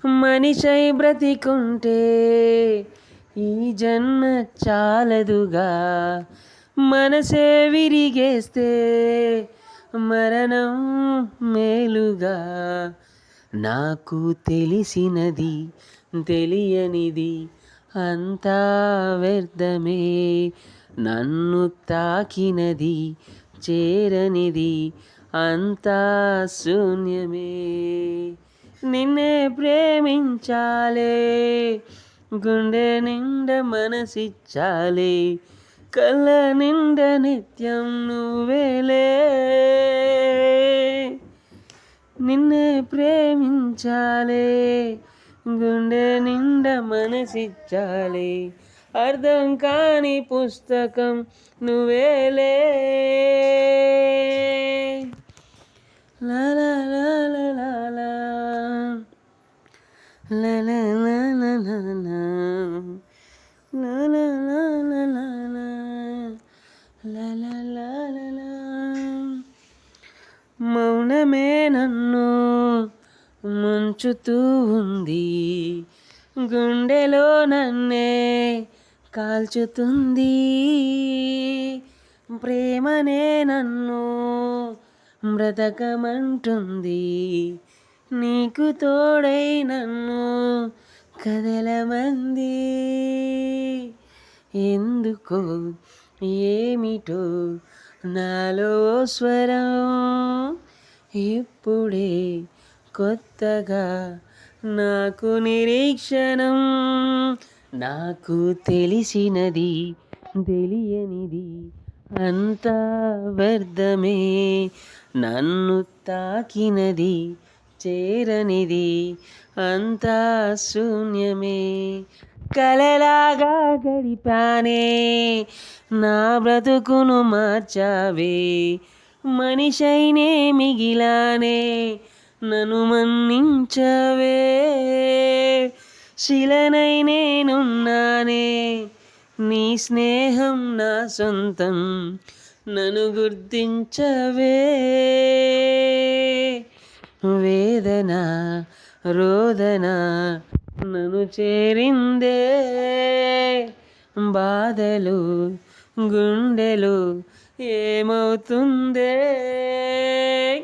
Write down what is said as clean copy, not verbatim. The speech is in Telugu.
మనిషై బ్రతికుంటే ఈ జన్మ చాలదుగా, మనసే విరిగేస్తే మరణం మేలుగా. నాకు తెలిసినది తెలియనిది అంతా వ్యర్థమే, నన్ను తాకినది చేరనిది అంతా శూన్యమే. నిన్నే ప్రేమించాలే, గుండె నిండా మనసిచ్చాలే, కళ్ళ నిండా నిత్యం నువ్వేలే. నిన్నే ప్రేమించాలే, గుండె నిండా మనసిచ్చాలే, అర్థం కాని పుస్తకం నువ్వేలే. లా లా లా లా లా లా. లా లా లా లా లా లా. లా లా లా లా లా లా. లా లా లా లా లా. మౌనమే నన్ను ముంచుతూ ఉంది, గుండెలో నన్నే కాల్చుతుంది. ప్రేమనే నన్ను బ్రతకమంటుంది, నీకు తోడై నన్ను కదలమంది. ఎందుకో ఏమిటో నాలో స్వరం ఇప్పుడే కొత్తగా నాకు నిరీక్షణం. నాకు తెలిసినది తెలియనిది అంతా వ్యర్థమే, నన్ను తాకినది చేరనిది అంతా శూన్యమే. కలలాగా గడిపానే, నా బ్రతుకును మార్చావే, మనిషైనే మిగిలానే, నన్ను మన్నించవే. శిలనై నేనున్నానే, నీ స్నేహం నా సొంతం, నన్ను గుర్తించవే. వేదన రోదన నన్ను చేరిందే, బాధలు గుండెలు ఏమవుతుందే.